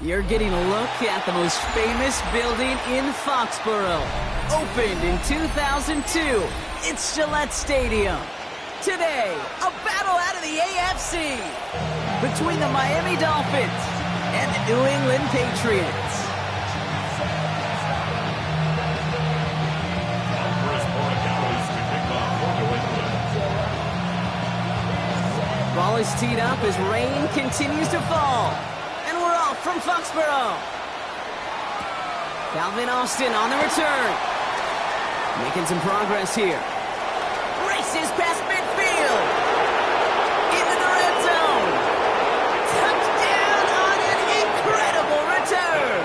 You're getting a look at the most famous building in Foxborough. Opened in 2002, it's Gillette Stadium. Today, a battle out of the AFC between the Miami Dolphins and the New England Patriots. Ball is teed up as rain continues to fall. And we're off from Foxborough. Calvin Austin on the return. Making some progress here. Races past midfield. Into the red zone. Touchdown on an incredible return.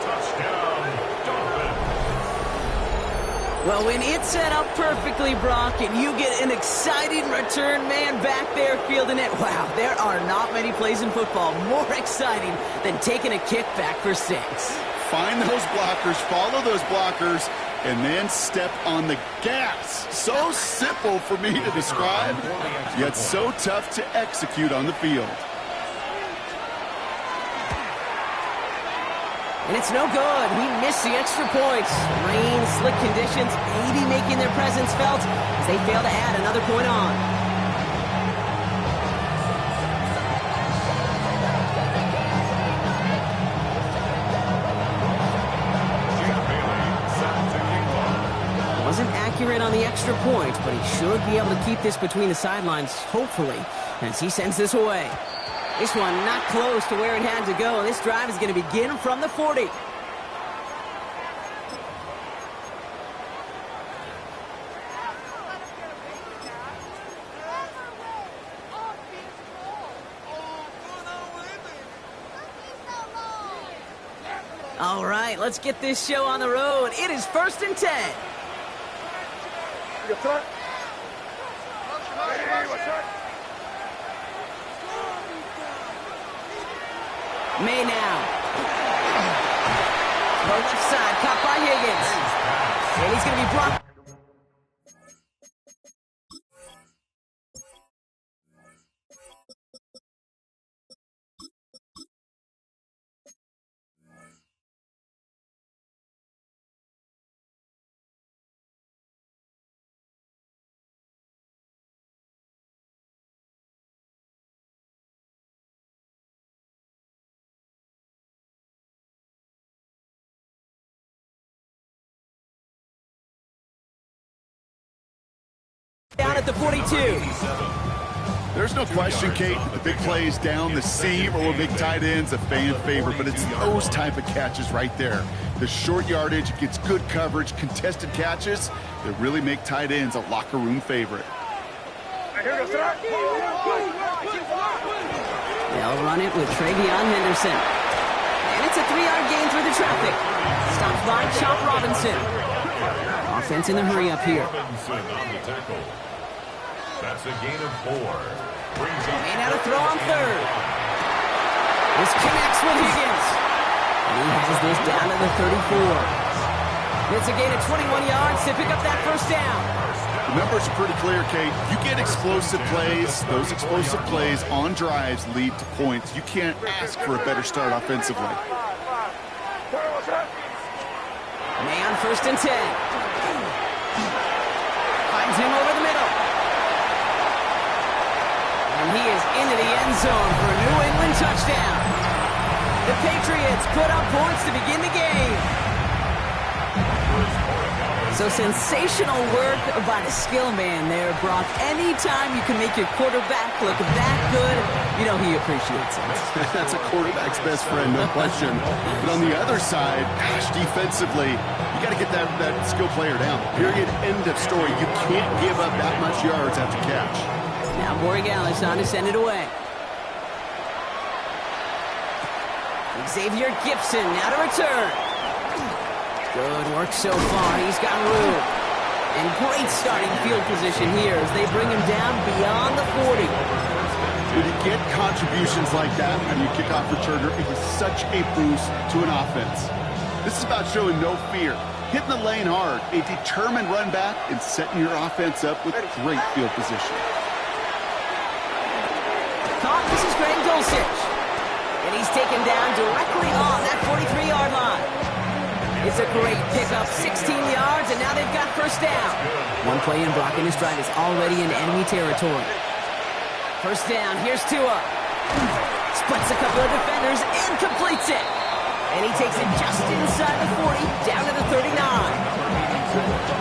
Touchdown, Dolphins. Well, when it's set up perfectly, Brock, and you get an exciting return man back there fielding it, wow, there are not many plays in football more exciting than taking a kick back for 6. Find those blockers, follow those blockers, and then step on the gas. So simple for me to describe, yet so tough to execute on the field. And it's no good. He missed the extra points. Rain, slick conditions, maybe making their presence felt as they fail to add another point on. Wasn't accurate on the extra point, but he should be able to keep this between the sidelines, hopefully, as he sends this away. This one not close to where it had to go. This drive is going to begin from the 40. All right, let's get this show on the road. It is 1st and 10. May now. The left side, caught by Higgins. And he's going to be blocked. Down at the 42. There's no question, Kate, the big plays down the seam or big tight ends, a fan favorite, but it's those type of catches right there. The short yardage gets good coverage, contested catches that really make tight ends a locker room favorite. They'll run it with Travion Henderson. And it's a 3-yard gain through the traffic. Stopped by Chop Robinson. Offense in the hurry up here. That's a gain of 4. May now to throw on 3rd. This connects with Higgins. And he has this down to the 34. It's a gain of 21 yards to pick up that 1st down. The numbers are pretty clear, Kate. You get explosive plays. Those explosive plays on drives lead to points. You can't ask for a better start offensively. May on 1st and 10. Finds him over the middle. And he is into the end zone for a New England touchdown. The Patriots put up points to begin the game. So sensational work by the skill man there, Brock. Anytime you can make your quarterback look that good, you know he appreciates it. That's a quarterback's best friend, no question. But on the other side, gosh, defensively, you got to get that skill player down. Period, end of story. You can't give up that much yards after catch. Now Borregales on to send it away. Xavier Gibson now to return. Good work so far. He's got room. And great starting field position here as they bring him down beyond the 40. When you get contributions like that when you kick off returner, it is such a boost to an offense. This is about showing no fear, hitting the lane hard, a determined run back, and setting your offense up with great field position. Caught. This is Greg Dulcich. And he's taken down directly on that 43-yard line. It's a great pickup, 16 yards, and now they've got first down. One play in blocking his stride is already in enemy territory. First down, here's Tua. Splits a couple of defenders and completes it. And he takes it just inside the 40, down to the 39.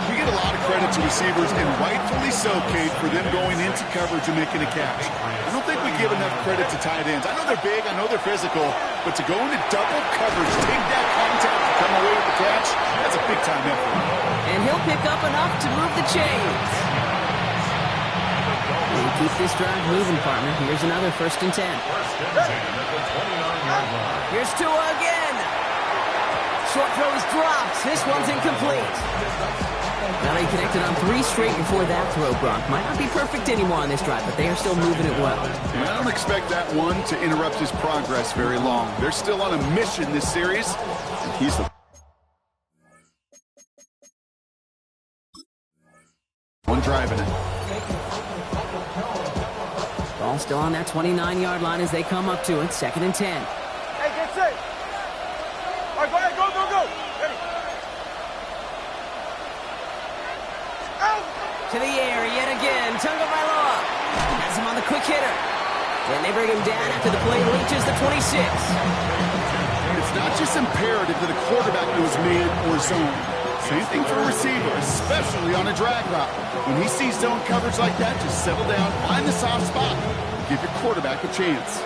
We get a lot of credit to receivers, and rightfully so, Kate, for them going into coverage and making a catch. I don't think we give enough credit to tight ends. I know they're big, I know they're physical, but to go into double coverage, take that contact, and come away with the catch, that's a big-time effort. And he'll pick up enough to move the chains. And keep this drive moving, partner. Here's another 1st and 10. Here's Tua again. Short throw is dropped. This one's incomplete. Now they connected on 3 straight before that throw, Brock. Might not be perfect anymore on this drive, but they are still moving it well. And I don't expect that one to interrupt his progress very long. They're still on a mission this series, and he's the one driving it. Ball still on that 29-yard line as they come up to it. 2nd and 10. Hey, get set. All right, go ahead. Go. Ready. Out. To the air yet again. Tagovailoa has him on the quick hitter. And they bring him down after the play reaches the 26. It's not just imperative that a quarterback knows man or zone. Same thing for a receiver, especially on a drag route. When he sees zone coverage like that, just settle down, find the soft spot, and give your quarterback a chance.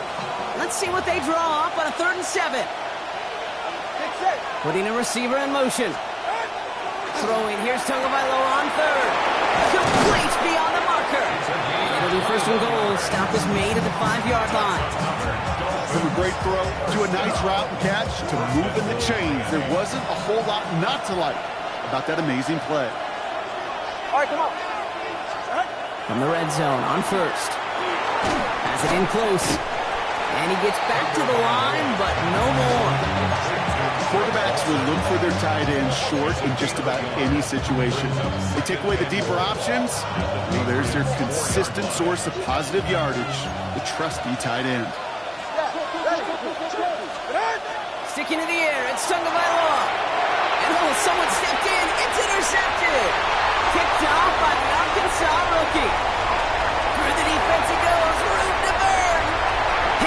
Let's see what they draw up on a 3rd and 7. Putting a receiver in motion. Throwing, here's Tagovailoa on 3rd. Complete beyond the marker. It'll be 1st and goal. Stop is made at the 5-yard line. From a great throw to a nice route and catch to moving the chains, there wasn't a whole lot not to like about that amazing play. All right, come on. From the red zone on 1st. Has it in close. And he gets back to the line, but no more. Quarterbacks will look for their tight ends short in just about any situation. They take away the deeper options. Well, there's their consistent source of positive yardage, the trusty tight end. Sticking to the air, it's Tagovailoa. And someone stepped in. It's intercepted. Picked off by the Arkansas rookie. Through the defense it goes. Room to burn.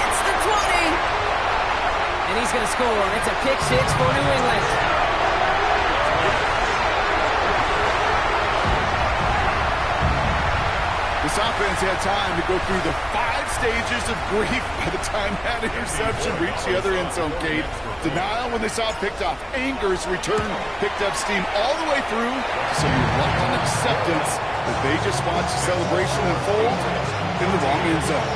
Hits the 20. And he's going to score. It's a pick 6 for New England. This offense had time to go through the 5 stages of grief by the time that interception reached the other end zone, Kate. Denial when they saw it picked off. Anger as return picked up steam all the way through. So you luck on acceptance that they just watched the celebration unfold in the wrong end zone.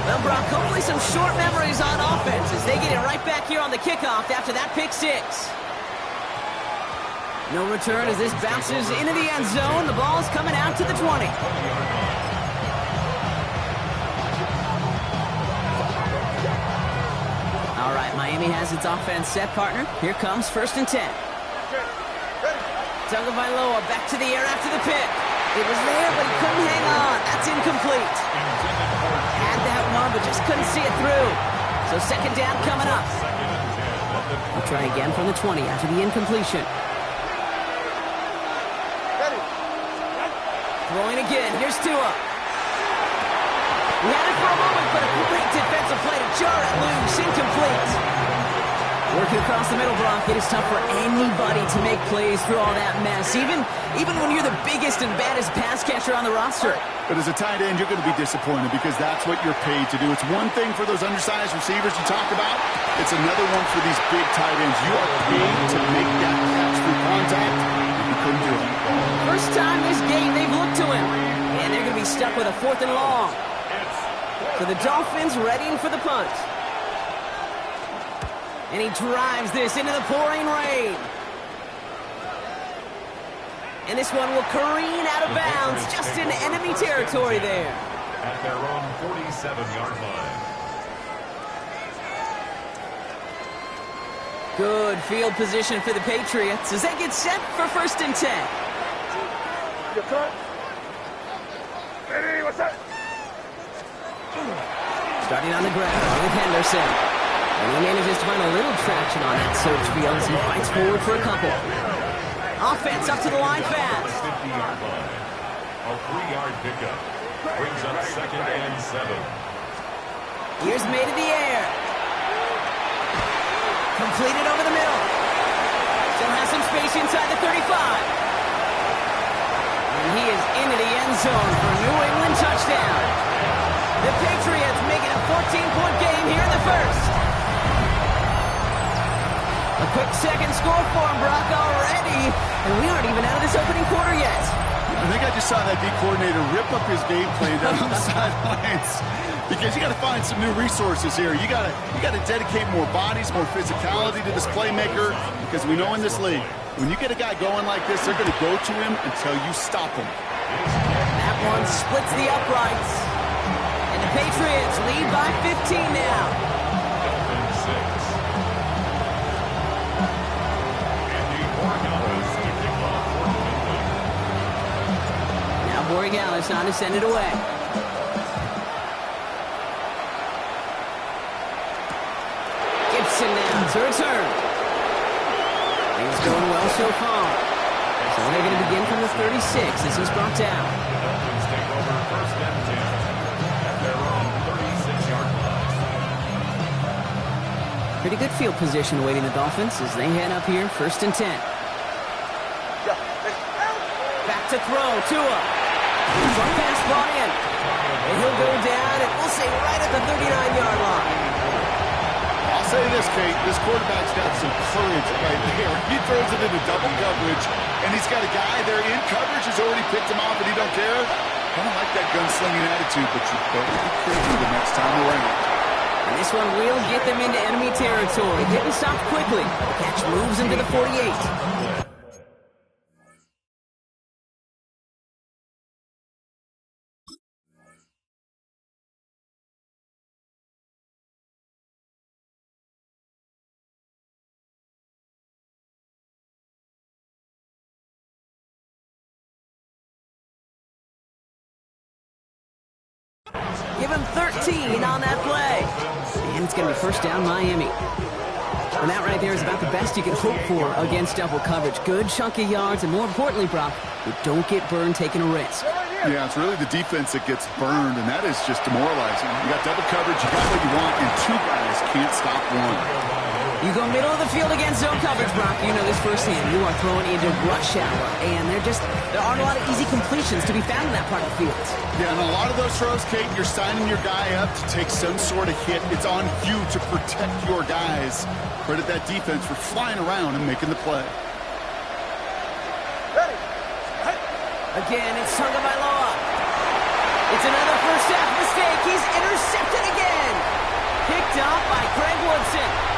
Well, Brock, hopefully some short memories on offense as they get it right back here on the kickoff after that pick 6. No return as this bounces into the end zone. The ball's coming out to the 20. All right, Miami has its offense set, partner. Here comes 1st and 10. Tagovailoa back to the air after the pick. It was there, but he couldn't hang on. That's incomplete. Had that one, but just couldn't see it through. So 2nd down coming up. We'll try again from the 20 after the incompletion. Throwing again. Here's Tua. We had it for a moment, but a great defensive play to jar it loose. Incomplete. Working across the middle, Brock. It is tough for anybody to make plays through all that mess, even when you're the biggest and baddest pass catcher on the roster. But as a tight end, you're going to be disappointed because that's what you're paid to do. It's one thing for those undersized receivers you talk about. It's another one for these big tight ends. You are paid to make that catch through contact, and you couldn't do it. First time this game they've looked to him, and they're going to be stuck with a 4th and long. So the Dolphins readying for the punt. And he drives this into the pouring rain. And this one will careen out of bounds just in enemy territory there. At their own 47-yard line. Good field position for the Patriots as they get set for 1st and 10. Your cut. Ready, what's that? Starting on the ground with Henderson. And he manages to find a little traction on that search field as he fights forward for a couple. Offense up to the line fast. 50-yard line. A 3-yard pickup. Brings up 2nd and 7. Here's made in the air. Completed over the middle. Still has some space inside the 35. And he is into the end zone for a New England touchdown. The Patriots make it a 14-point game here in the first. A quick second score for him, Brock, already. And we aren't even out of this opening quarter yet. I think I just saw that D coordinator rip up his game plan down on the sidelines because you got to find some new resources here. You got to dedicate more bodies, more physicality to this playmaker because we know in this league, when you get a guy going like this, they're going to go to him until you stop him. That one splits the uprights. And the Patriots lead by 15 now. Borregales on to send it away. Gibson now to return. Things going well so far. So they're going to begin from the 36 as he's brought down. Dolphins take over 1st and 10 at their own 36-yard line. Pretty good field position awaiting the Dolphins as they head up here 1st and 10. Back to throw, Tua. One pass brought in. And he'll go down, and we'll say right at the 39-yard line. I'll say this, Kate. This quarterback's got some courage right there. He throws it into double coverage, and he's got a guy there in coverage who's already picked him off, and he don't care. Kind of like that gunslinging attitude, but you better be careful the next time around. And this one will get them into enemy territory. Getting stopped quickly. The catch moves into the 48. Give him 13 on that play. And it's going to be 1st down Miami. And that right there is about the best you can hope for against double coverage. Good chunky yards, and more importantly, Brock, you don't get burned taking a risk. Yeah, it's really the defense that gets burned, and that is just demoralizing. You got double coverage, you got what you want, and 2 guys can't stop one. You go middle of the field against zone coverage, Brock. You know this firsthand. You are throwing into rush hour, and there aren't a lot of easy completions to be found in that part of the field. Yeah, and a lot of those throws, Kate, you're signing your guy up to take some sort of hit. It's on you to protect your guys. Credit that defense for flying around and making the play. Again, it's Tagovailoa. It's another first half mistake. He's intercepted again. Picked off by Craig Woodson.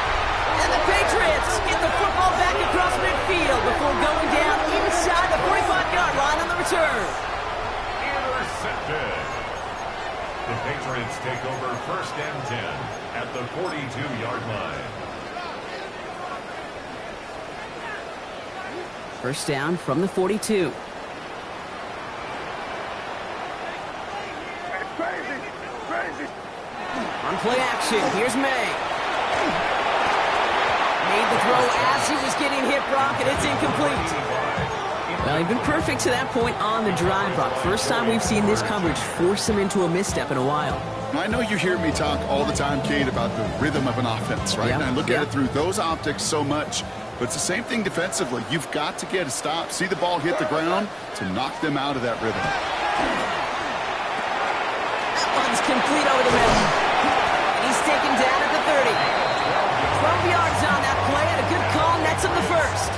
And the Patriots get the football back across midfield before going down inside the 45-yard line on the return. Intercepted. The Patriots take over 1st and 10 at the 42-yard line. 1st down from the 42. On play action, here's May. Made the throw as he was getting hit, Brock, and it's incomplete. Well, he's been perfect to that point on the drive, Brock. First time we've seen this coverage force him into a misstep in a while. I know you hear me talk all the time, Kate, about the rhythm of an offense, right? Yep. And I look at it through those optics so much. But it's the same thing defensively. You've got to get a stop, see the ball hit the ground to knock them out of that rhythm. That one's complete over the middle. And he's taken down at the 30. 12 yards on that play, and a good call nets him the first.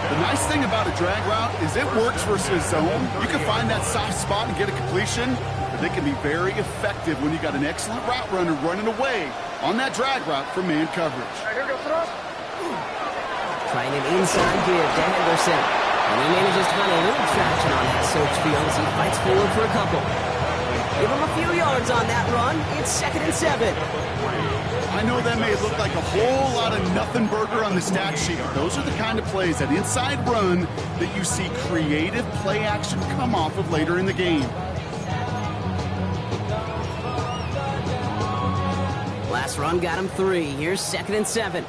The nice thing about a drag route is it works versus zone. You can find that soft spot and get a completion, but they can be very effective when you got an excellent route runner running away on that drag route from man coverage. Trying an inside give to Henderson. And he manages to find a little traction on that search field as he fights forward for a couple. Give him a few yards on that run. It's 2nd and 7. I know that may look like a whole lot of nothing burger on the stat sheet, but those are the kind of plays, that inside run, that you see creative play action come off of later in the game. run got him 3. Here's 2nd and 7.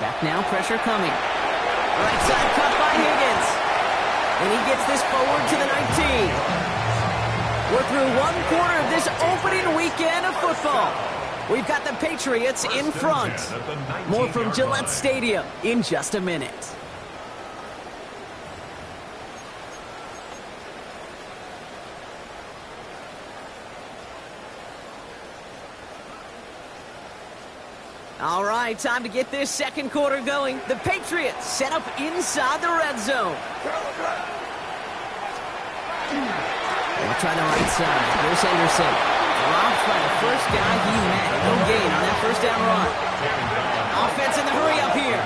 Back now, pressure coming. Right side cut by Higgins. And he gets this forward to the 19. We're through 1/4 of this opening weekend of football. We've got the Patriots in front. More from Gillette Stadium in just a minute. All right, time to get this 2nd quarter going. The Patriots set up inside the red zone. They'll try the right side. Here's Henderson. Dropped by the first guy he met. No gain on that 1st down run. Offense in the hurry up here.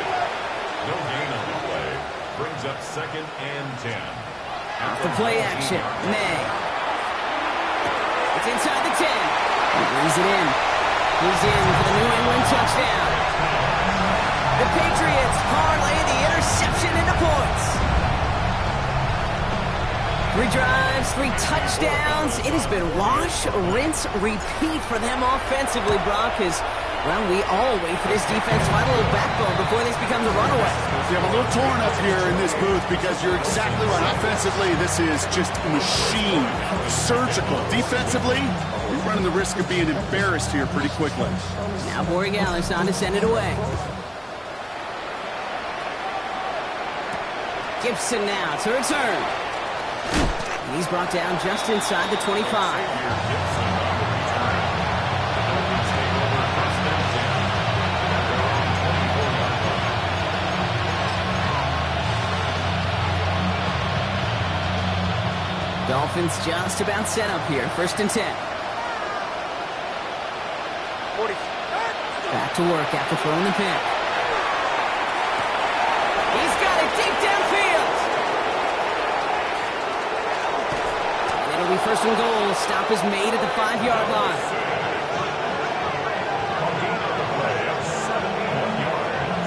No gain on the play. Brings up 2nd and 10. Off the play action. May. It's inside the 10. He brings it in. He's in for the New England touchdown. The Patriots parlay the interception into points. 3 drives, 3 touchdowns. It has been wash, rinse, repeat for them offensively, Brock, as, well, we all wait for this defense to find a little backbone before this becomes a runaway. You have a little torn up here in this booth because you're exactly right. Offensively, this is just a machine. Surgical. Defensively, you're running the risk of being embarrassed here pretty quickly. Now Borregales on to send it away. Gibson now to return. And he's brought down just inside the 25. Dolphins just about set up here. 1st and 10. 40. Back to work after throwing the pick. He's got it deep downfield. And it'll be 1st and goal. Stop is made at the 5-yard line.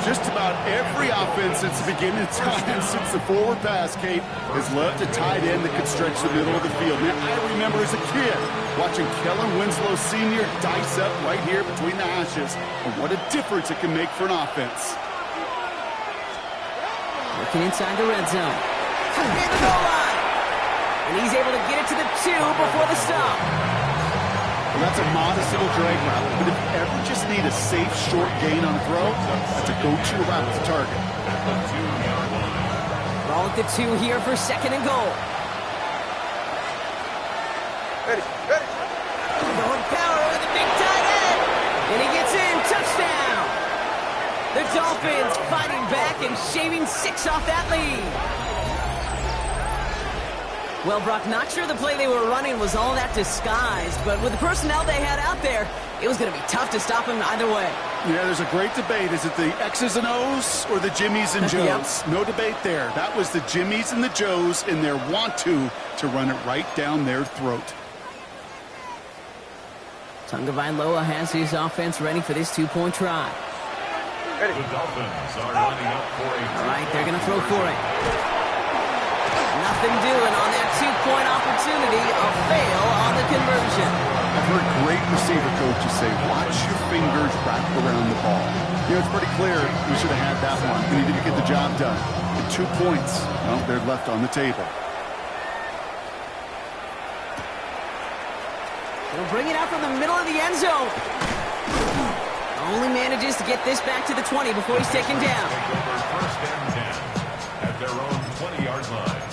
Just about every offense since the beginning of time, since the forward pass, Kate, has loved a tight end that could stretch the middle of the field. Now, I remember as a kid watching Kellen Winslow Sr. dice up right here between the hashes, and what a difference it can make for an offense. Looking inside the red zone. In the goal line. And he's able to get it to the 2 before the stop. Well, that's a modest little drag route, but if you ever just need a safe, short gain on a throw, that's a go-to route to target. Ball at the 2 here for 2nd and goal. Ready. Going power with a big tight end. And he gets in. Touchdown. The Dolphins fighting back and shaving 6 off that lead. Well, Brock, not sure the play they were running was all that disguised, but with the personnel they had out there, it was going to be tough to stop him either way. Yeah, there's a great debate. Is it the X's and O's or the Jimmies and Joes? Yep. No debate there. That was the Jimmies and the Joes in their want-to run it right down their throat. Tagovailoa has his offense ready for this 2-point try. The Dolphins are lining up for a... All right, they're going to throw for it. Nothing doing on that 2-point opportunity. A fail on the conversion. I've heard great receiver coaches say, watch your fingers wrap around the ball. You know, it's pretty clear we should have had that one, and he didn't get the job done. And 2 points, well, they're left on the table. He'll bring it out from the middle of the end zone. Only manages to get this back to the 20 before he's taken down. First and 10 at their own 20-yard line.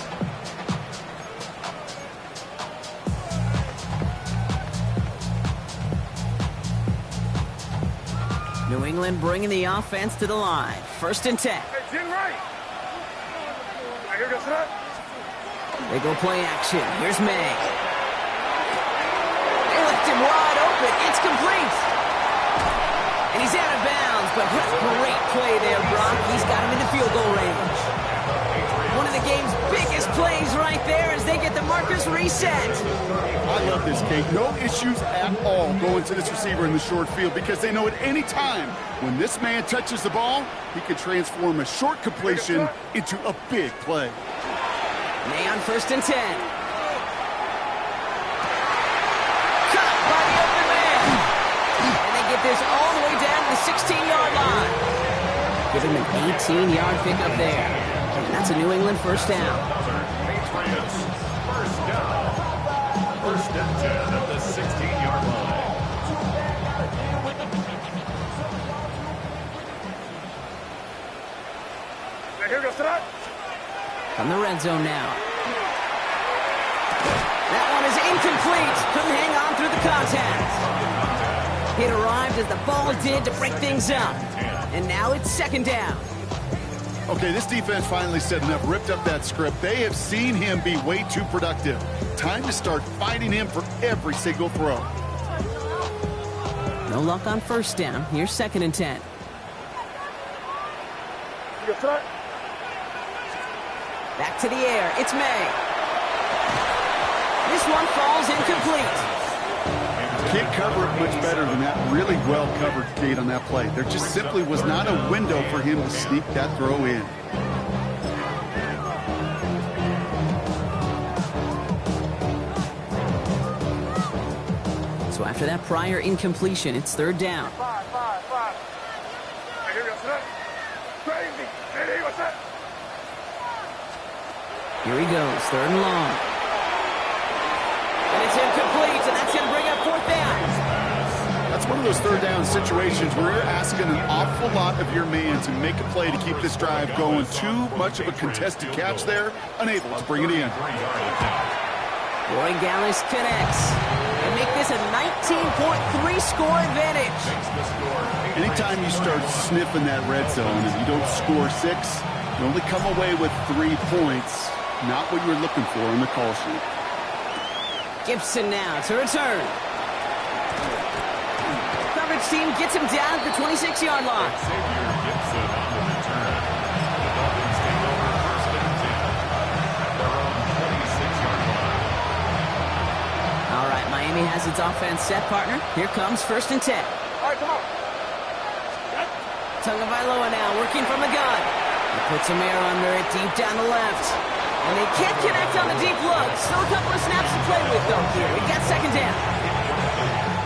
New England bringing the offense to the line. 1st and 10. Hey, 10 right. Here goes that. They go play action. Here's May. They left him wide open. It's complete. And he's out of bounds, but great play there, Brock. He's got him in the field goal range. One of the game's biggest plays right there as they get the markers reset. I love this, Kate. No issues at all going to this receiver in the short field because they know at any time when this man touches the ball, he can transform a short completion into a big play. May on 1st and 10. get this all the way down to the 16-yard line. Give him an 18-yard pickup there. And that's a New England first down. Patriots, first down. First and 10 at the 16-yard line. From the red zone now. That one is incomplete. Couldn't hang on through the contact. It arrived as the ball did to break things up. And now it's second down. Okay, this defense finally said enough, ripped up that script. They have seen him be way too productive. Time to start fighting him for every single throw. No luck on first down. Here's second and 10. Back to the air. It's May. This one falls incomplete. Can't cover it much better than that. Really well covered, Kate, on that play. There just simply was not a window for him to sneak that throw in. So after that prior incompletion, it's third down. Here he goes, third and long. And it's incomplete, and that's going to bring up fourth down. That's one of those third down situations where you're asking an awful lot of your man to make a play to keep this drive going. Too much of a contested catch there, unable to bring it in. Roy Gallis connects and make this a 19.3 score advantage. Anytime you start sniffing that red zone and you don't score 6, you only come away with 3 points. Not what you're looking for in the call sheet. Gibson now to return. Coverage team gets him down at the 26-yard line. Xavier Gibson on the return. The Dolphins take over first and 10 at their own 26-yard line. All right, Miami has its offense set, partner. Here comes first and 10. All right, come on. Tagovailoa now working from the gun. He puts a mirror under it deep down the left. And they can't connect on the deep look. Still a couple of snaps to play with, though, here. We got second down.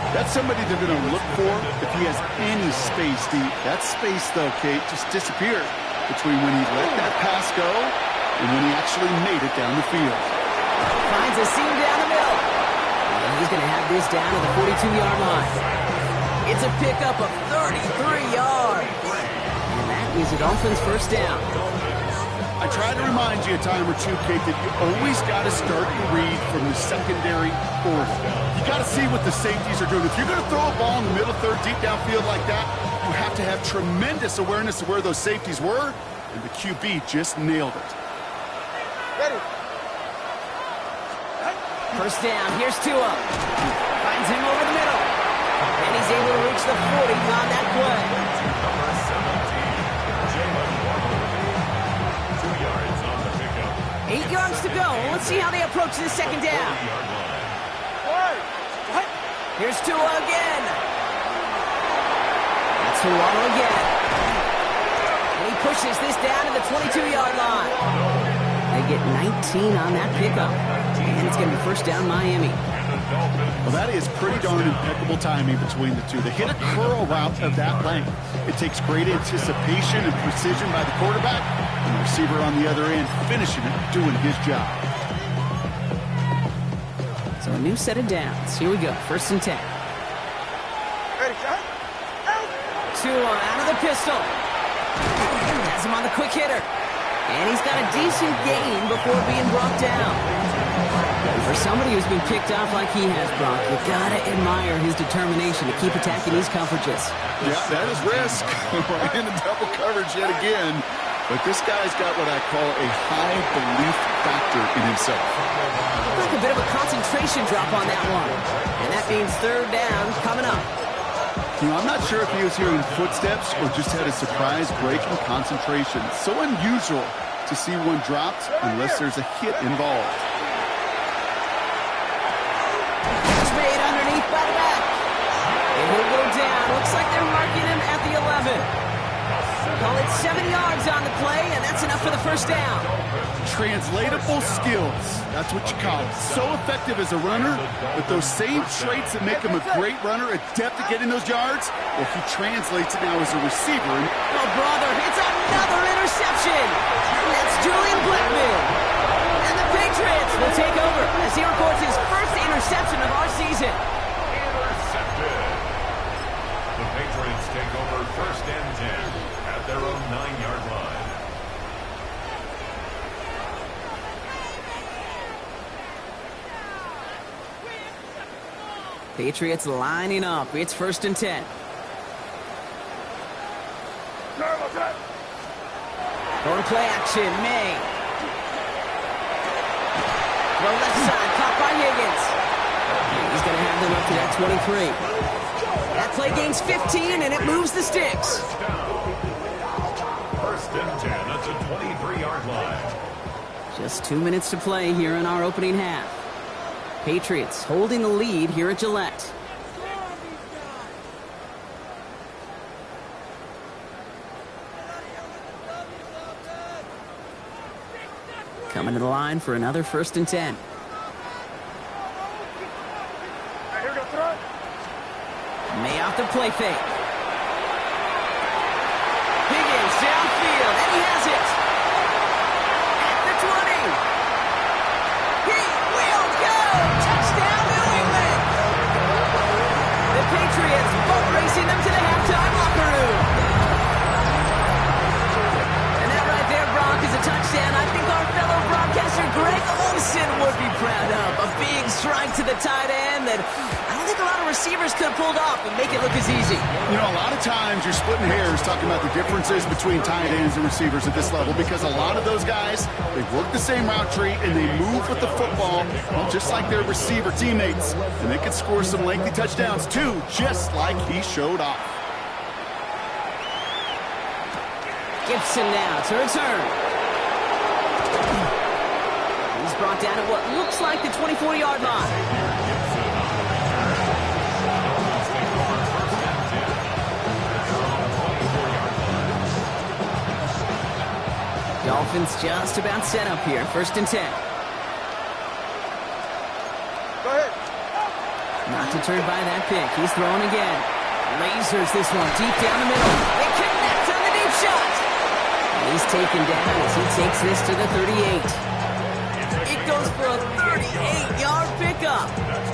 That's somebody they're going to look for if he has any space deep. That space, though, Kate, just disappeared between when he let that pass go and when he actually made it down the field. Finds a seam down the middle. And he's going to have this down to the 42-yard line. It's a pickup of 33 yards. And that is a Dolphins first down. I try to remind you a time or two, Kate, that you always got to start your read from the secondary order. You got to see what the safeties are doing. If you're going to throw a ball in the middle third, deep downfield like that, you have to have tremendous awareness of where those safeties were, and the QB just nailed it. Ready. First down, here's Tua. Finds him over the middle. And he's able to reach the 40 on that play. Number 17, Jalen Waddle. 2 yards on the pickup. 8 yards to go. Let's see how they approach this second down. Here's Tua again. That's to Waddle again. And he pushes this down to the 22-yard line. They get 19 on that pickup. And it's going to be first down Miami. Well, that is pretty darn impeccable timing between the two. They hit a curl route of that length. It takes great anticipation and precision by the quarterback, and the receiver on the other end finishing it, doing his job. So a new set of downs. Here we go. First and 10. Ready, shot. Tua out of the pistol. Has him on the quick hitter. And he's got a decent gain before being brought down. For somebody who's been picked off like he has, Brock, you gotta admire his determination to keep attacking these coverages. Yeah, that is risk. We're in double coverage yet again. But this guy's got what I call a high belief factor in himself. Looked like a bit of a concentration drop on that one. And that means third down coming up. You know, I'm not sure if he was hearing footsteps or just had a surprise break in concentration. So unusual to see one dropped unless there's a hit involved. It's made underneath by the back. And he'll go down. Looks like they're marking him at the 11. Call it 7 yards on the play, and that's enough for the first down. Translatable skills. That's what you call it. So effective as a runner, but those same traits that make him a great runner, adept at getting those yards, well, he translates it now as a receiver. Oh, brother, it's another interception. That's Julian Blackman. And the Patriots will take over as he records his first interception of our season. Intercepted. The Patriots take over 1st and 10 at their own 9-yard line. Patriots lining up. It's 1st and 10. Going play action, May. Throw left side, caught by Higgins. He's going to have them up to that 23. That play gains 15, and it moves the sticks. 1st and 10 at the 23-yard line. Just 2 minutes to play here in our opening half. Patriots holding the lead here at Gillette. Coming to the line for another 1st and 10. May off the play fake. Higgins downfield, and he has it. At the 20. He will go. Touchdown, New England. The Patriots boat racing them to the halftime locker room. And that right there, Brock, is a touchdown. I think our fellow broadcaster Greg Olson would be proud of. A big strike to the tight end that I don't think a lot of receivers could have pulled off and make it look as easy. You know, a lot of times you're splitting hairs talking about the differences between tight ends and receivers at this level because a lot of those guys, they work the same route tree and they move with the football, well, just like their receiver teammates. And they can score some lengthy touchdowns too, just like he showed off. Gibson now to return. He's brought down at what looks like the 24-yard line. Dolphins just about set up here. 1st and 10. Go ahead. Not deterred by that pick. He's throwing again. Lasers this one deep down the middle. They connect on the deep shot. He's taken down as he takes this to the 38. It goes for a 38-yard pickup.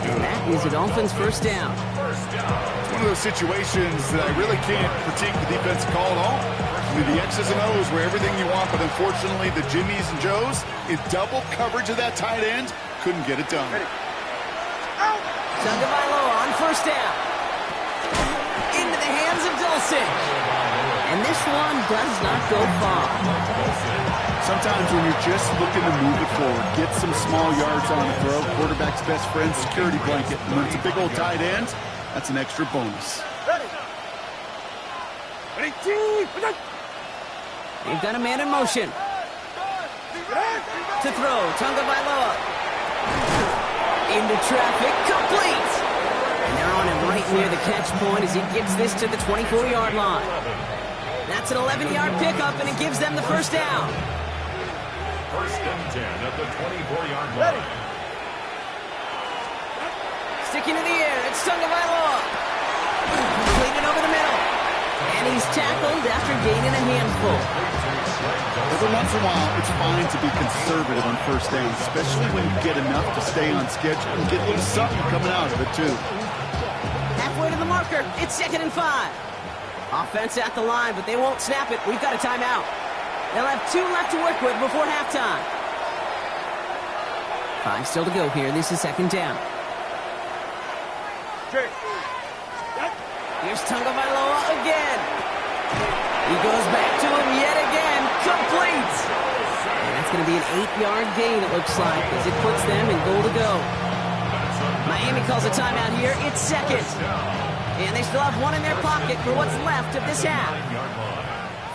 And that is a Dolphins 1st down. It's one of those situations that I really can't critique the defense call at all. I mean, the X's and O's were everything you want, but unfortunately the Jimmies and Joes, in double coverage of that tight end, couldn't get it done. Tagovailoa on 1st down. Into the hands of Dulcich. And this one does not go far. Sometimes when you're just looking to move it forward, get some small yards on the throw, quarterback's best friend, security blanket. And when it's a big old tight end, that's an extra bonus. They've got a man in motion. To throw, Tagovailoa. Into traffic, complete. And they're on him right near the catch point as he gets this to the 24-yard line. That's an 11-yard pickup, and it gives them the 1st down. 1st and 10 at the 24-yard line. Sticking in the air, it's Tagovailoa. Completed over the middle. And he's tackled after gaining a handful. Every once in a while, it's fine to be conservative on 1st down, especially when you get enough to stay on schedule and get a little something coming out of it, too. Halfway to the marker, it's 2nd and 5. Offense at the line, but they won't snap it. We've got a timeout. They'll have 2 left to work with before halftime. 5 still to go here. This is 2nd down. Here's Tagovailoa again. He goes back to him yet again. Complete. And that's going to be an 8-yard gain, it looks like, as it puts them in goal to go. Miami calls a timeout here. It's 2nd. And they still have 1 in their pocket for what's left of this half.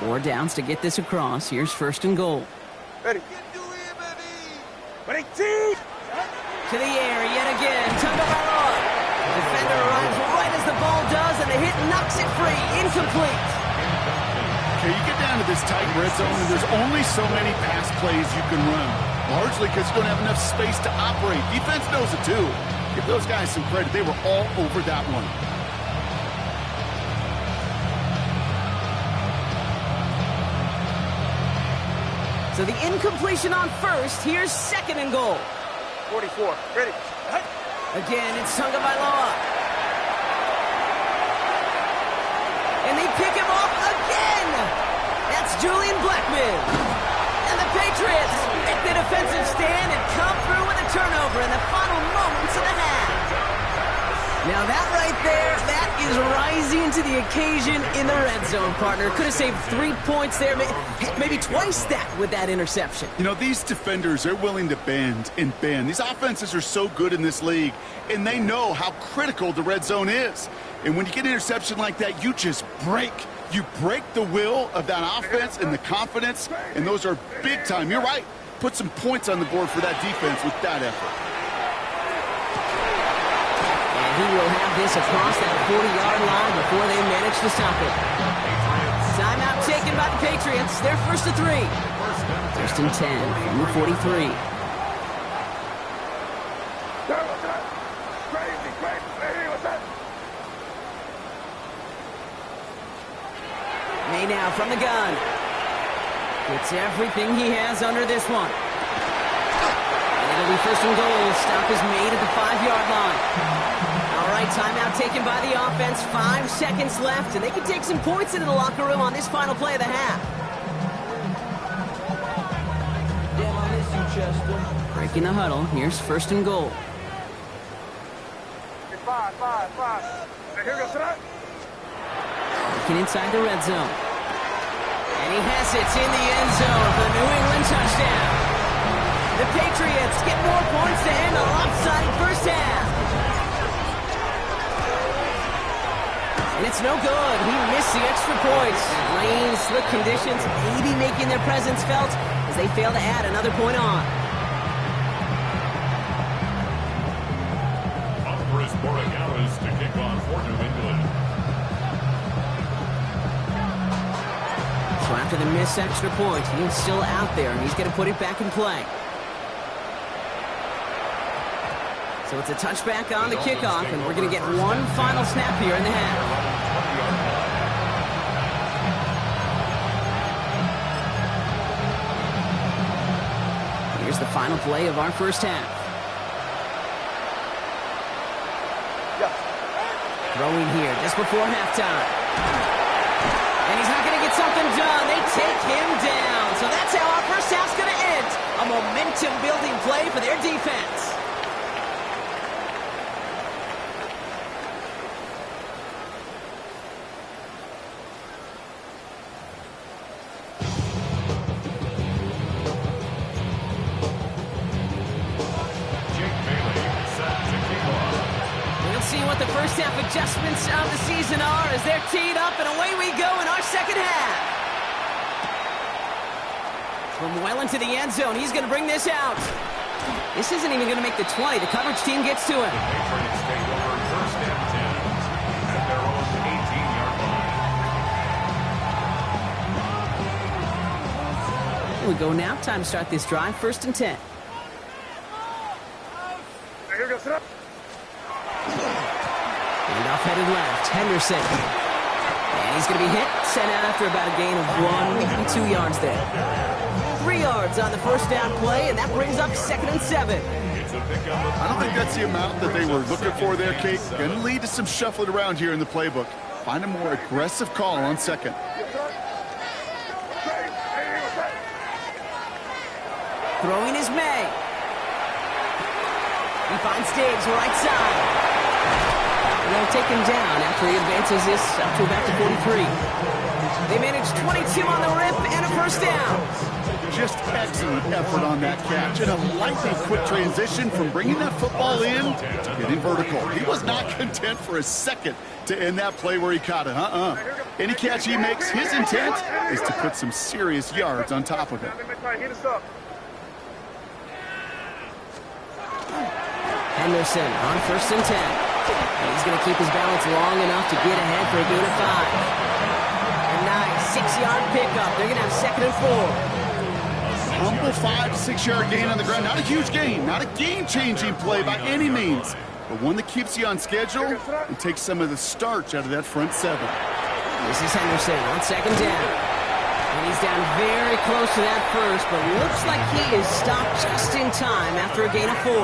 4 downs to get this across. Here's 1st and goal. Ready. To the air yet again. Tagovailoa. Defender arrives right as the ball does, and the hit knocks it free. Incomplete. Okay, you get down to this tight red zone, and there's only so many pass plays you can run, largely because you don't have enough space to operate. Defense knows it, too. Give those guys some credit. They were all over that one. So the incompletion on first. Here's second and goal. 44. Ready. Again, it's Tagovailoa. And they pick him off again. That's Julian Blackman. And the Patriots make the defensive stand and come through with a turnover in the final moments of the half. Now that right there, that is rising to the occasion in the red zone, partner. Could have saved 3 points there, maybe twice that with that interception. You know, these defenders, they're willing to bend and bend. These offenses are so good in this league, and they know how critical the red zone is. And when you get an interception like that, you just break. You break the will of that offense and the confidence, and those are big time. You're right. Put some points on the board for that defense with that effort. And he will have this across that 40-yard line before they manage to stop it. Timeout taken by the Patriots. They're first to 3. First and 10 from the 43. May now from the gun. Gets everything he has under this one. And it'll be first and goal. Stop is made at the 5-yard line. All right, timeout taken by the offense. 5 seconds left, and they can take some points into the locker room on this final play of the half. Breaking the huddle. Here's first and goal. 5. Here goes tonight. Looking inside the red zone. And he has it in the end zone for the New England touchdown. The Patriots get more points to end a lopsided first half. And it's no good. He missed the extra points. Rain, slick conditions, maybe making their presence felt as they fail to add another point on. Chris Borregales to kick off for New England. So after the missed extra point, he's still out there, and he's going to put it back in play. So it's a touchback on the kickoff, and we're going to get one final snap here in the half. Here's the final play of our first half. Throwing here just before halftime. And he's not going to get something done. They take him down. So that's how our first half's going to end. A momentum-building play for their defense. What the first half adjustments of the season are as they're teed up, and away we go in our second half. From well into the end zone, he's going to bring this out. This isn't even going to make the 20. The coverage team gets to him. The Patriots take over first and 10 at their own 18-yard line. Here we go now. Time to start this drive. First and 10. Here goes it up. Handoff headed left. Henderson. And he's going to be hit. Sent out after about a gain of 1, maybe 2 yards there. 3 yards on the first down play, and that brings up second and 7. I don't think that's the amount that they were looking for there, Kate. Going to lead to some shuffling around here in the playbook. Find a more aggressive call on second. Throwing is May. He finds Diggs right side. And they'll take him down after he advances this up to about the 43. They manage 22 on the rip and a first down. Just excellent effort on that catch. And a lightning quick transition from bringing that football in to getting vertical. He was not content for a second to end that play where he caught it. Any catch he makes, his intent is to put some serious yards on top of it. Henderson on first and 10. And he's going to keep his balance long enough to get ahead for a gain of 5. And nice. 6-yard pickup. They're going to have 2nd and 4. Humble 5 to 6 yard gain on the ground. Not a huge gain, not a game-changing play by any means, but one that keeps you on schedule and takes some of the starch out of that front 7. This is Henderson on 2nd down. And he's down very close to that first, but looks like he is stopped just in time after a gain of 4.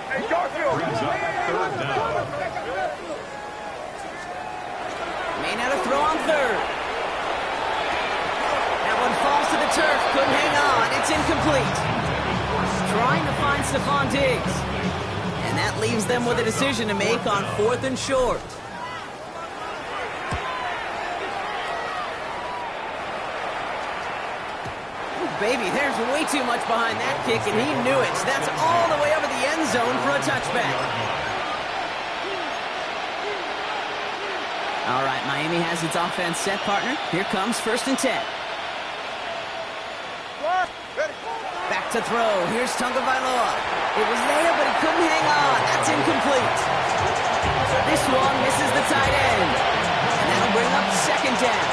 Hey, Garfield. Brings up 3rd down. May not have throw on 3rd. That one falls to the turf. Couldn't hang on. It's incomplete. Trying to find Stephon Diggs. And that leaves them with a decision to make on 4th and short. Baby, there's way too much behind that kick, and he knew it. That's all the way over the end zone for a touchback. All right, Miami has its offense set, partner. Here comes 1st and 10. Back to throw. Here's Tagovailoa. It was there, but he couldn't hang on. That's incomplete. This one misses the tight end. And that'll bring up 2nd down.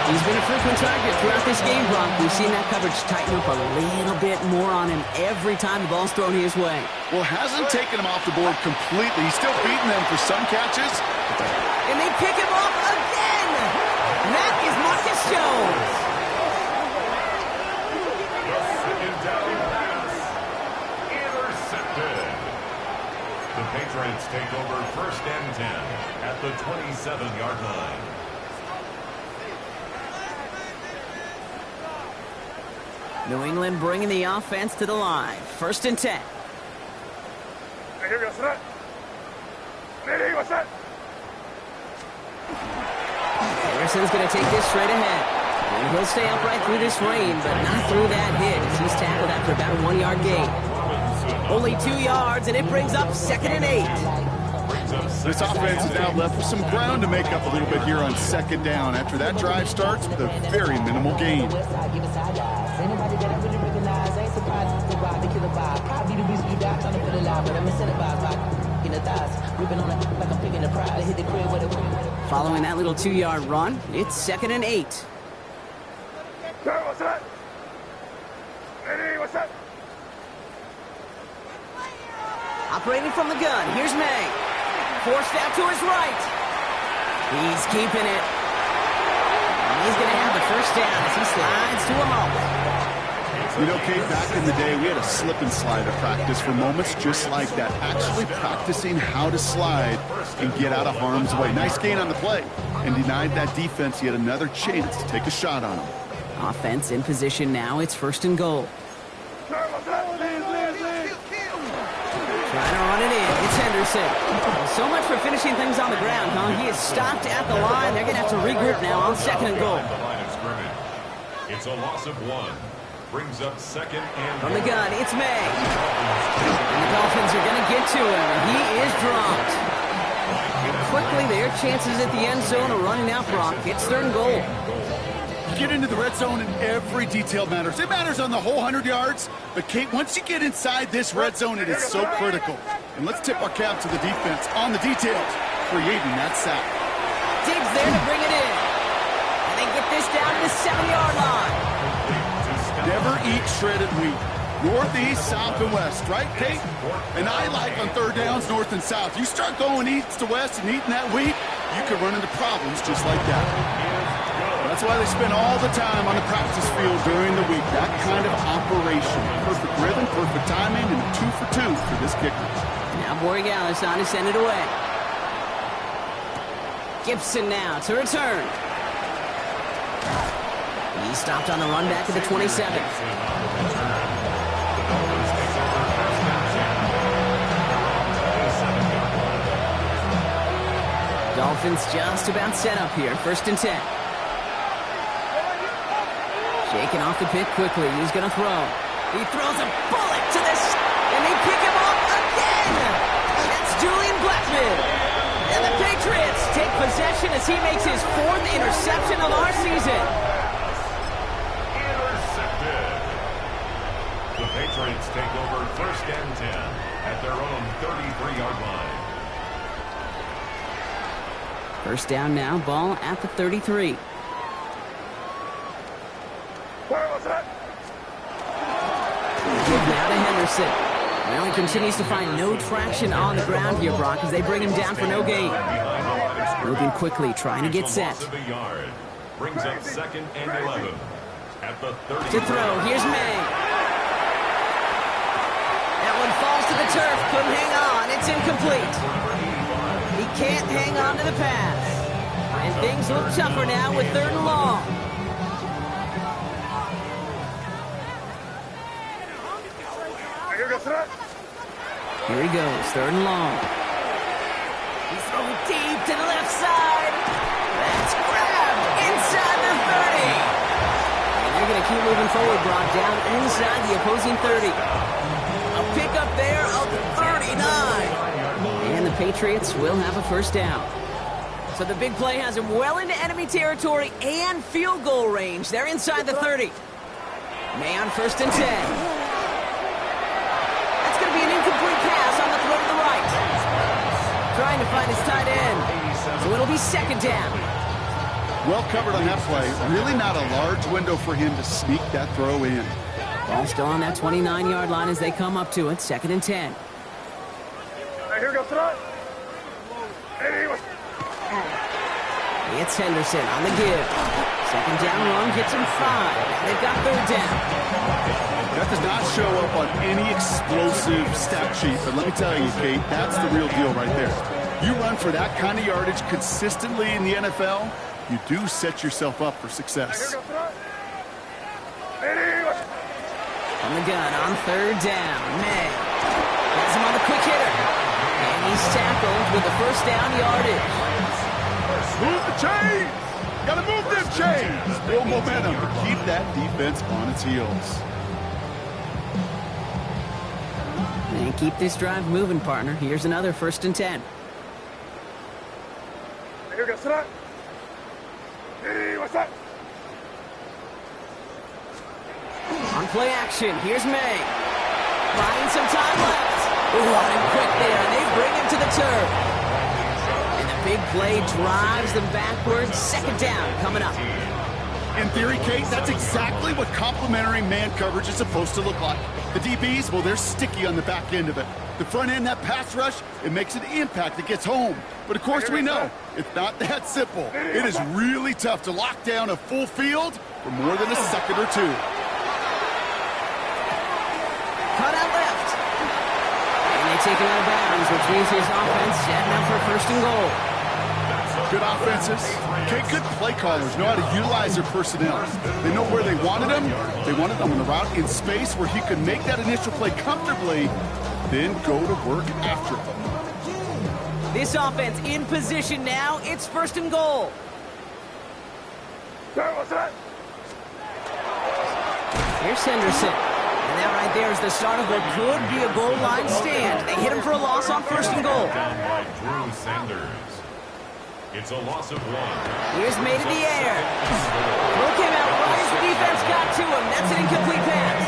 He's been a frequent target throughout this game, Brock. We've seen that coverage tighten up a little bit more on him every time the ball's thrown his way. Well, hasn't taken him off the board completely. He's still beating them for some catches. And they pick him off again! That is Marcus Jones. Second down pass. Intercepted. The Patriots take over 1st and 10 at the 27-yard line. New England bringing the offense to the line. 1st and 10. Hey, here we go, set. Ready, what's that? Harrison's going to take this straight ahead. And he'll stay upright through this rain, but not through that hit as he's tackled after about a 1-yard gain. Only 2 yards, and it brings up 2nd and 8. This offense is now left with some ground to make up a little bit here on 2nd down after that drive starts with a very minimal gain. Following that little 2-yard run, it's 2nd and 8. What's that? Ready, what's that? Operating from the gun, here's May. Forced out to his right. He's keeping it. And he's going to have the 1st down as he slides to a moment. You know, Kate, back in the day, we had a slip and slide of practice for moments just like that. Actually practicing how to slide and get out of harm's way. Nice gain on the play and denied that defense yet another chance to take a shot on him. Offense in position now. It's 1st and goal. Trying to run it in. It's Henderson. So much for finishing things on the ground, huh? He is stopped at the line. They're going to have to regroup now on 2nd and goal. The line of scrimmage. It's a loss of 1. Brings up 2nd and From the gun, it's May. And the Dolphins are going to get to him. He is dropped. Quickly, their chances at the end zone are running out, Brock. It's 3rd and goal. Get into the red zone and every detail matters. It matters on the whole 100 yards. But, Kate, once you get inside this red zone, it is so critical. And let's tip our cap to the defense on the details, creating that sack. Diggs there to bring it in. And they get this down to the 7-yard line. Never eat shredded wheat. Northeast, south, and west, right, Kate? And I like on 3rd downs, north and south. You start going east to west and eating that wheat, you could run into problems just like that. That's why they spend all the time on the practice field during the week. That kind of operation. Perfect rhythm, perfect timing, and 2 for 2 for this kicker. Now Borregales on to send it away. Gibson now to return. He stopped on the run back at the 27. Dolphins just about set up here. 1st and 10. Shaking off the pick quickly. He's going to throw. He throws a bullet to this, and they pick him off again. That's Julian Blackman. And the Patriots take possession as he makes his 4th interception of our season. The Patriots take over 1st and 10 at their own 33-yard line. First down now, ball at the 33. Give now to Henderson. Well, he continues to find no traction on the ground here, Brock, as they bring him down for no gain. Moving quickly, trying to get set. Brings up 2nd and 11. At the 30. To throw, here's May. That one falls to the turf, couldn't hang on, it's incomplete. He can't hang on to the pass. And things look tougher now with 3rd and long. Here he goes, 3rd and long. He's throwing deep to the left side. That's grabbed inside the 30. And they're going to keep moving forward, brought down inside the opposing 30. A pickup there of the 39. And the Patriots will have a first down. So the big play has him well into enemy territory and field goal range. They're inside the 30. May on 1st and 10. Be an incomplete pass on the throw to the right. Trying to find his tight end. So it'll be 2nd down. Well covered on that play. Really not a large window for him to sneak that throw in. Ball still on that 29-yard line as they come up to it. 2nd and 10. Here goes tonight. It's Henderson on the give. 2nd down run gets him 5. They've got 3rd down. That does not show up on any explosive stat sheet, but let me tell you, Kate, that's the real deal right there. You run for that kind of yardage consistently in the NFL, you do set yourself up for success. On the gun on 3rd down, May has him on the quick hitter. And he's tackled with the first down yardage. Move the chains! Gotta move them chains! Build momentum to keep that defense on its heels. And keep this drive moving, partner. Here's another 1st and 10. Here goes tonight. Hey, what's that? On play action, here's May. Buying some time left. Ooh, on him quick there, and they bring him to the turf. And the big play drives them backwards. 2nd down coming up. In theory, Kate, that's exactly what complementary man coverage is supposed to look like. The DBs, well, they're sticky on the back end of it. The front end, that pass rush, it makes an impact that gets home. But of course we know, it's not that simple. It is really tough to lock down a full field for more than a second or two. Cut out left. And they take it out of bounds, which means his offense setting up for 1st and goal. Good offenses. Okay, good play callers know how to utilize their personnel. They know where they wanted them. They wanted them on the route in space where he could make that initial play comfortably, then go to work after it. This offense in position now. It's 1st and goal. What's that? Here's Henderson. And that right there is the start of what could be a goal line stand. They hit him for a loss on 1st and goal. Down by Drew Sanders. It's a loss of 1. Here's May to the air. Throw came out right as the defense got to him. That's an incomplete pass.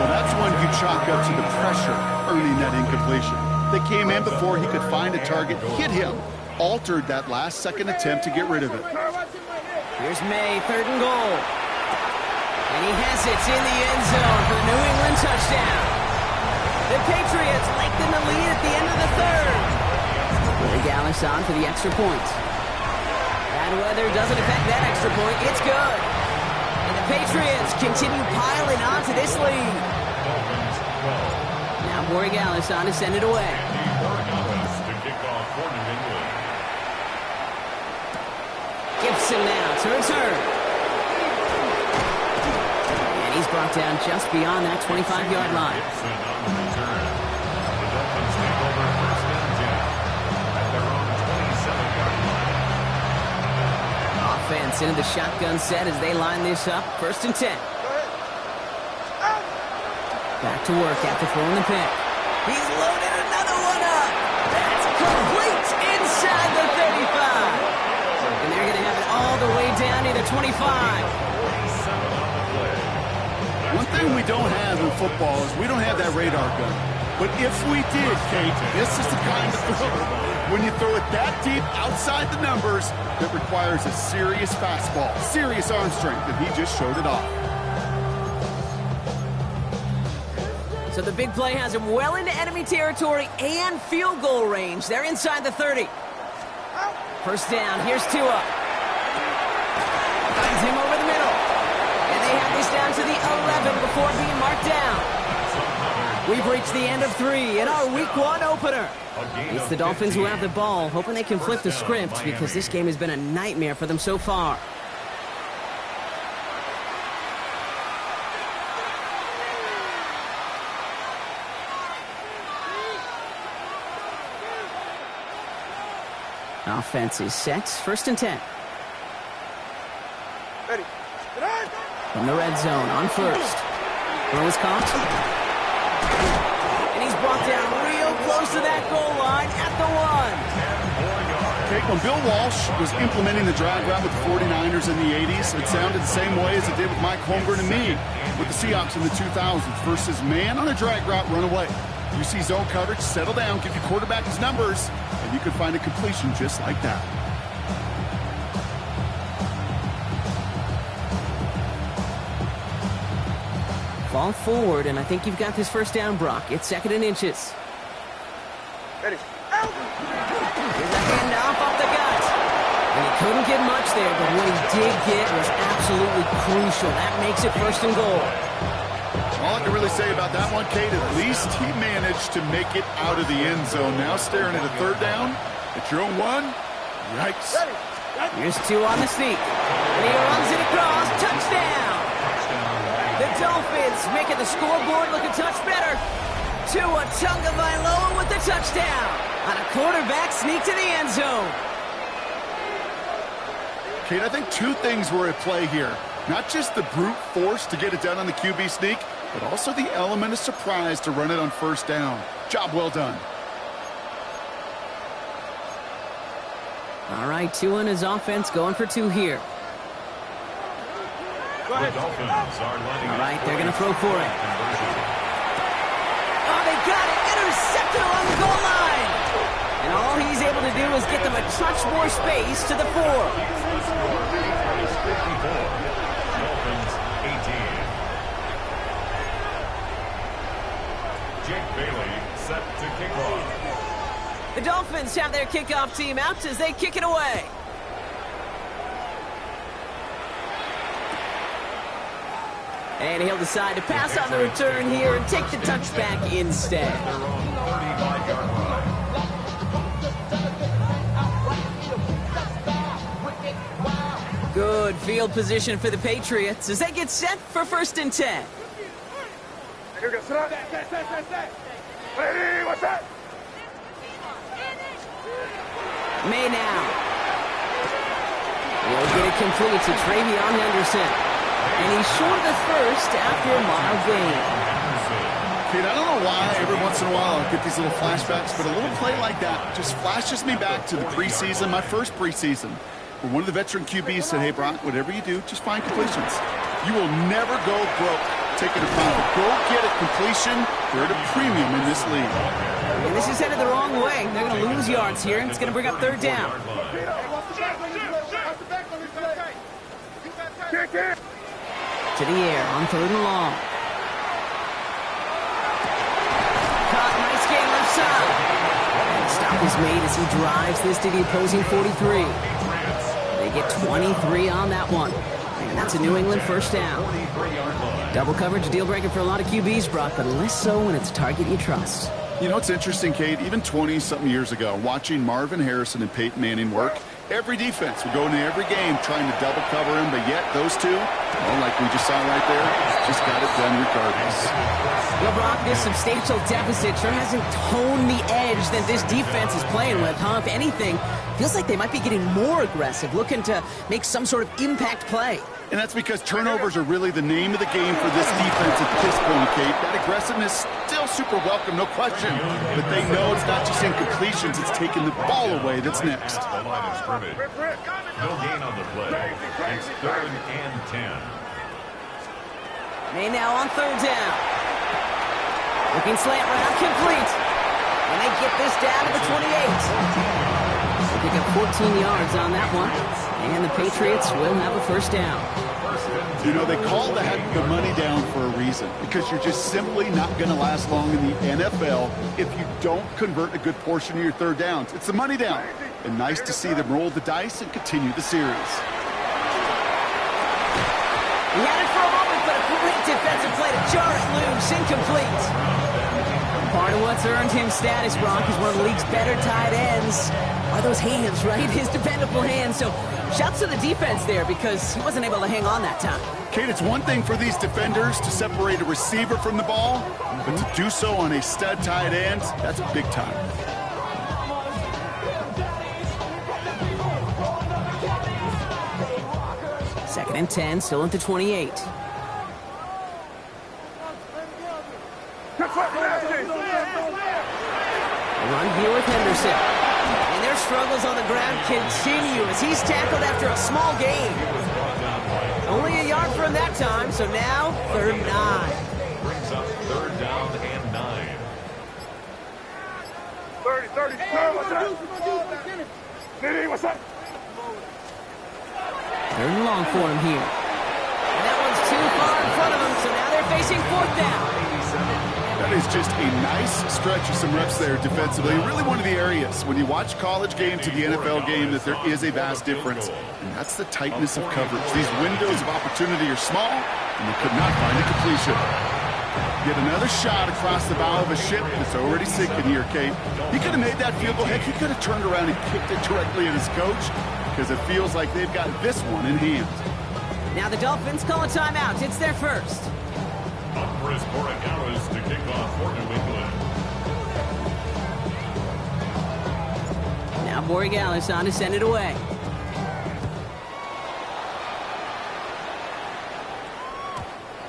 Well, that's one you chalk up to the pressure earning that incompletion. They came in before he could find a target, hit him, altered that last second attempt to get rid of it. Here's May, 3rd and goal. And he has it in the end zone for the New England touchdown. The Patriots lengthen the lead at the end of the 3rd. Gallis on for the extra point. Bad weather doesn't affect that extra point. It's good. And the Patriots continue piling on to this lead. Now Gallis on to send it away. Gibson now to return. And he's brought down just beyond that 25-yard line. Offense into the shotgun set as they line this up. 1st and 10. Back to work after throwing the pick. He's loaded another one up. That's complete inside the 35. And they're going to have it all the way down to the 25. One thing we don't have in football is we don't have that radar gun. But if we did, Kate, this is the kind of throw When you throw it that deep outside the numbers, that requires a serious fastball, serious arm strength, and he just showed it off. So the big play has him well into enemy territory and field goal range. They're inside the 30. First down, here's Tua. Finds him over the middle. And they have this down to the 11 before being marked down. We've reached the end of 3 in our Week 1 opener. It's the Dolphins who have the ball, hoping they can flip the script because this game has been a nightmare for them so far. Offense is set. First and 10. Ready. From the red zone on first. Throw is caught. And he's brought down real close to that goal line at the 1. Okay, when Bill Walsh was implementing the drag route with the 49ers in the 80s, it sounded the same way as it did with Mike Holmgren and me with the Seahawks in the 2000s versus man on a drag route, run away. You see zone coverage, settle down, give your quarterback his numbers, and you can find a completion just like that. Fall forward, and I think you've got this first down, Brock. It's 2nd and inches. Ready. Here's a handoff off the gut. And he couldn't get much there, but what he did get was absolutely crucial. That makes it 1st and goal. All I can really say about that one, Kate, at least he managed to make it out of the end zone. Now staring at a 3rd down at your own 1. Yikes. Here's 2 on the sneak. And he runs it across. Touchdown. The Dolphins making the scoreboard look a touch better. Tua Tagovailoa with the touchdown on a quarterback sneak to the end zone. Kate, I think 2 things were at play here. Not just the brute force to get it done on the QB sneak, but also the element of surprise to run it on 1st down. Job well done. All right, Tua and his offense going for 2 here. The Dolphins are lining All right, they're going to throw for it. Oh, they got it. Intercepted along the goal line. And all he's able to do is get them a touch more space to the 4. Dolphins 18. Jake Bailey set to kick off. The Dolphins have their kickoff team out as they kick it away. And he'll decide to pass on the return here and take the touchback instead. Their own 35-yard line. Good field position for the Patriots as they get set for 1st and 10. Here we go. Sit up. Ready. What's that? May now. Will get it complete to Travion Henderson. And he's short of the first after a mild gain. Kate, I don't know why every once in a while I get these little flashbacks, but a little play like that just flashes me back to the preseason, my first preseason, where one of the veteran QBs said, hey, Brock, whatever you do, just find completions. You will never go broke taking a profit. Go get a completion. They're at a premium in this league. And this is headed the wrong way. They're going to lose yards here, and it's going to bring up 3rd down. To the air on 3rd and long. Caught, nice gain left side. And the stop is made as he drives this to the opposing 43. They get 23 on that one. And that's a New England 1st down. Double coverage, a deal breaker for a lot of QBs, Brock, but less so when it's a target you trust. You know, it's interesting, Kate, even 20-something years ago, watching Marvin Harrison and Peyton Manning work, every defense would go into every game trying to double cover him, but yet those two, well, like we just saw right there, just got it done regardless. Well, Brock, this substantial deficit sure hasn't toned the edge that this defense is playing with, huh? If anything, feels like they might be getting more aggressive, looking to make some sort of impact play. And that's because turnovers are really the name of the game for this defense at this point, Kate. That aggressiveness still super welcome, no question. But they know it's not just incompletions, it's taking the ball away that's next. The line of scrimmage. No gain on the play. It's 3rd and 10. May now on 3rd down. Looking slant route complete. And they get this down to the 28. They pick up 14 yards on that one. And the Patriots will have a first down. You know, they call that the money down for a reason, because you're just simply not going to last long in the NFL if you don't convert a good portion of your third downs. It's the money down. And nice to see them roll the dice and continue the series. He had it for a moment, but a great defensive play to jar it loose. Incomplete. Part of what's earned him status, Brock, is one of the league's better tight ends. Are those hands, right? His dependable hands. So shouts to the defense there, because he wasn't able to hang on that time. Kate, it's one thing for these defenders to separate a receiver from the ball, but to do so on a stud tight end, that's big time. Second and 10, still at the 28. Run here with Henderson. And their struggles on the ground continue as he's tackled after a small gain. Only a yard for him that time, so now 3rd and 9. Brings up 3rd down and 9. 30. What's up? Nitty, what's up? 3rd and long for him here. And that one's too far in front of him, so now they're facing 4th down. That is just a nice stretch of some reps there defensively. Really one of the areas, when you watch college game to the NFL game, that there is a vast difference. And that's the tightness of coverage. These windows of opportunity are small, and they could not find a completion. Get another shot across the bow of a ship that's already sinking here, Kate. He could have made that field goal. Heck, he could have turned around and kicked it directly at his coach, because it feels like they've got this one in hand. Now the Dolphins call a timeout. It's their first. Chris Borregales to kick off for New England. Now Borregales on to send it away.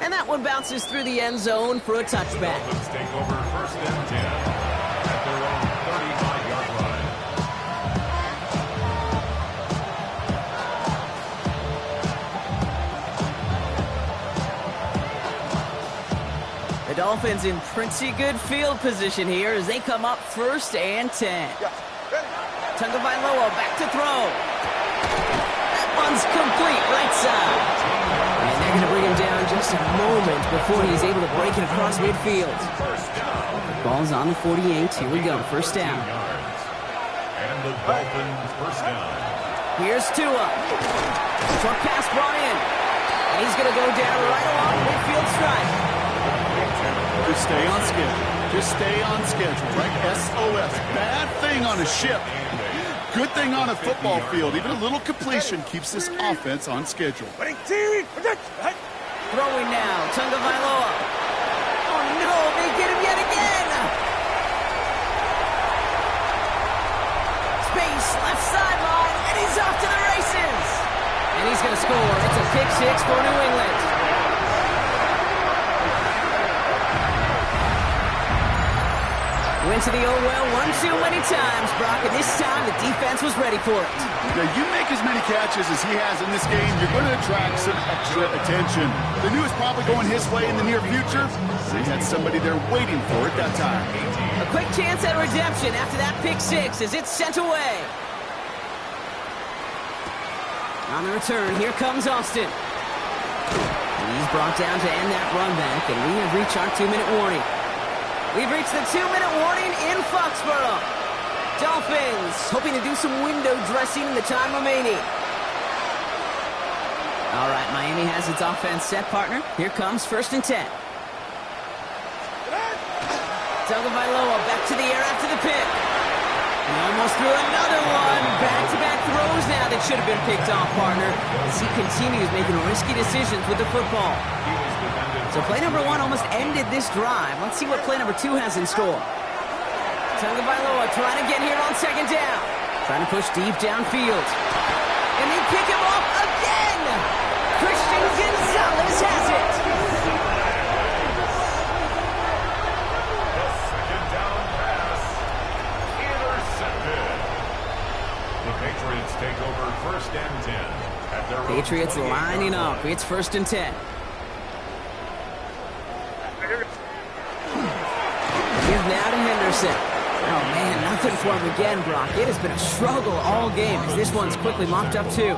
And that one bounces through the end zone for a touchback. Dolphins take over 1st and 10 at their own 35-yard line. The Dolphins in pretty good field position here as they come up 1st and 10. Tagovailoa back to throw. That one's complete, right side. And they're going to bring him down just a moment before he's able to break it across midfield. The ball's on the 48. Here we go, 1st down. And the Dolphins 1st down. Here's Tua. Short pass brought in. And he's going to go down right along the midfield stripe. Just stay on schedule. Just stay on schedule, right? SOS. Bad thing on a ship. Good thing on a football field. Even a little completion keeps this offense on schedule. Throwing now. Tagovailoa. Oh, no. They get him yet again. Space, left sideline, and he's off to the races. And he's going to score. It's a pick 6 for New England. Went to the old well one too many times, Brock, and this time the defense was ready for it. Now, you make as many catches as he has in this game, you're going to attract some extra attention. They knew it was probably going his way in the near future. They had somebody there waiting for it that time. A quick chance at redemption after that pick 6 as it's sent away. On the return, here comes Austin. He's brought down to end that run back, and we have reached our 2-minute warning. We've reached the 2-minute warning in Foxborough. Dolphins hoping to do some window dressing in the time remaining. All right, Miami has its offense set, partner. Here comes 1st and 10. Tagovailoa back to the air after the pick. He almost threw another one. Back-to-back throws now that should have been picked off, partner, as he continues making risky decisions with the football. So play number 1 almost ended this drive. Let's see what play number 2 has in store. Tagovailoa trying to get here on 2nd down. Trying to push deep downfield. And they pick him off again! Christian Gonzalez has it! The 2nd down pass intercepted. The Patriots take over 1st and 10 at their own Patriots lining up. It's 1st and 10. Give now to Henderson. Oh, man, nothing for him again, Brock. It has been a struggle all game as this one's quickly mopped up, too.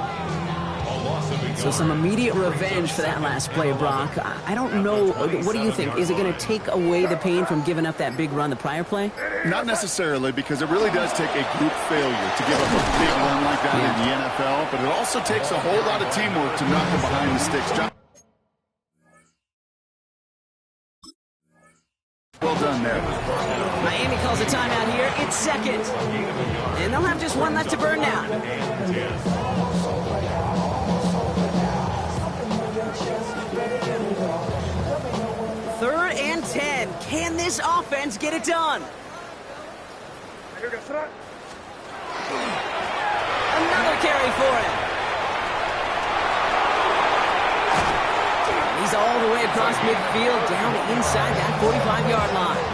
So some immediate revenge for that last play, Brock. I don't know. What do you think? Is it going to take away the pain from giving up that big run the prior play? Not necessarily, because it really does take a group failure to give up a big run like that in the NFL, but it also takes a whole lot of teamwork to knock them behind the sticks. Well done there. Miami calls a timeout here. It's second. And they'll have just one left to burn now. Third and 10. Can this offense get it done? Another carry for him. He's all the way across midfield, down inside that 45-yard line.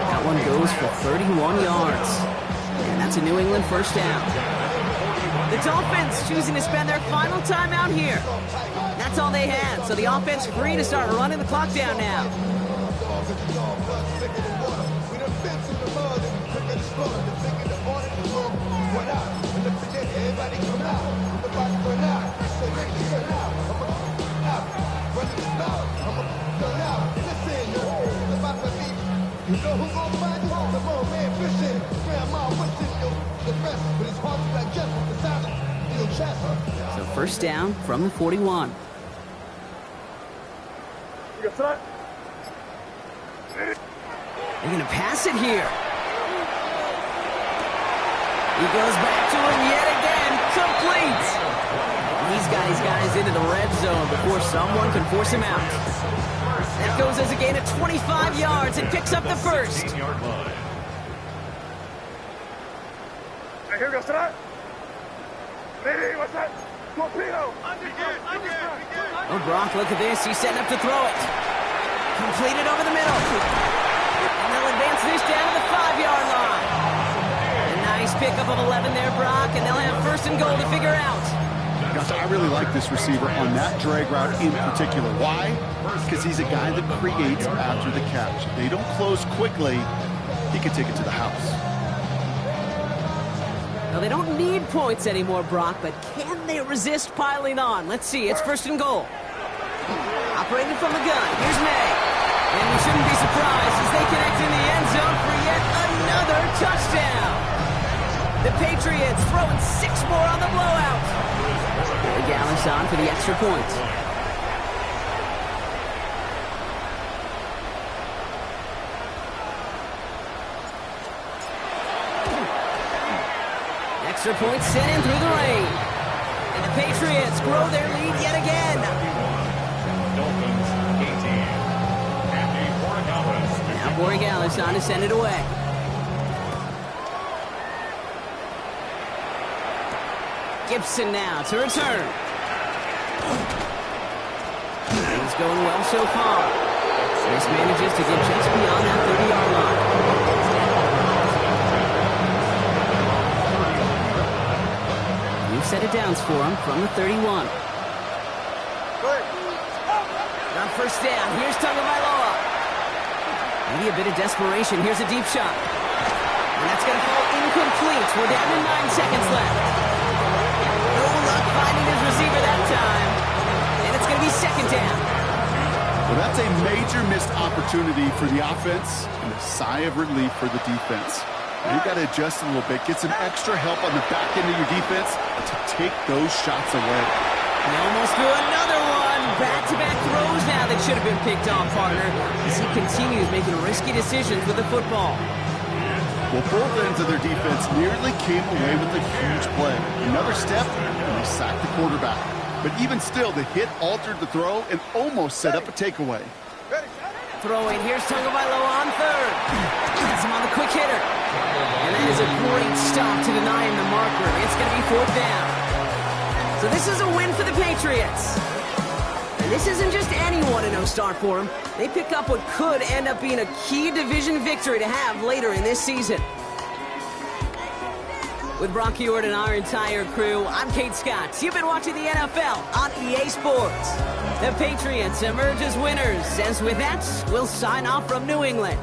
That one goes for 31 yards. And that's a New England first down. The Dolphins choosing to spend their final time out here. That's all they had, so the offense free to start running the clock down now. So first down from the 41. They're going to pass it here. He goes back to him yet again. Complete. He's got his guys into the red zone before someone can force him out. That goes as a gain of 25 yards and picks up the first. Here goes tonight. What's that? Torpedo. Oh, Brock, look at this. He's setting up to throw it. Completed over the middle. And they'll advance this down to the 5-yard line. A nice pickup of 11 there, Brock, and they'll have first and goal to figure out. Gosh, I really like this receiver on that drag route in particular. Why? Because he's a guy that creates after the catch. If they don't close quickly, he can take it to the house. Now, they don't need points anymore, Brock, but can they resist piling on? Let's see. It's first and goal. Operating from the gun. Here's May. And we shouldn't be surprised as they connect in the end zone for yet another touchdown. The Patriots throwing 6 more on the blowout. Gallis on for the extra point. Extra point sent in through the rain. And the Patriots grow their lead yet again. Dolphins 18. Andy Borregales. Now Borregales on to send it away. Gibson now to return. Things going well so far. This manages to get just beyond that 30-yard line. New set of downs for him from the 31. On first down, here's Tagovailoa. Maybe a bit of desperation. Here's a deep shot. And that's going to fall incomplete. We're down to 9 seconds left. No luck finding his receiver that time. And it's going to be second down. Well, that's a major missed opportunity for the offense and a sigh of relief for the defense. You've got to adjust a little bit, get some extra help on the back end of your defense to take those shots away. And almost threw another one. Back-to-back throws now that should have been picked off, partner, as he continues making risky decisions with the football. Well, both ends of their defense nearly came away with a huge play. Another step, and they sacked the quarterback. But even still, the hit altered the throw and almost set up a takeaway. Throwing, here's Tagovailoa on third. Gets him on the quick hitter. And that is a great stop to deny him the marker. It's going to be fourth down. So this is a win for the Patriots. And this isn't just any 1-0 start for them. They pick up what could end up being a key division victory to have later in this season. With Brock Heward and our entire crew, I'm Kate Scott. You've been watching the NFL on EA Sports. The Patriots emerge as winners, as with that, we'll sign off from New England.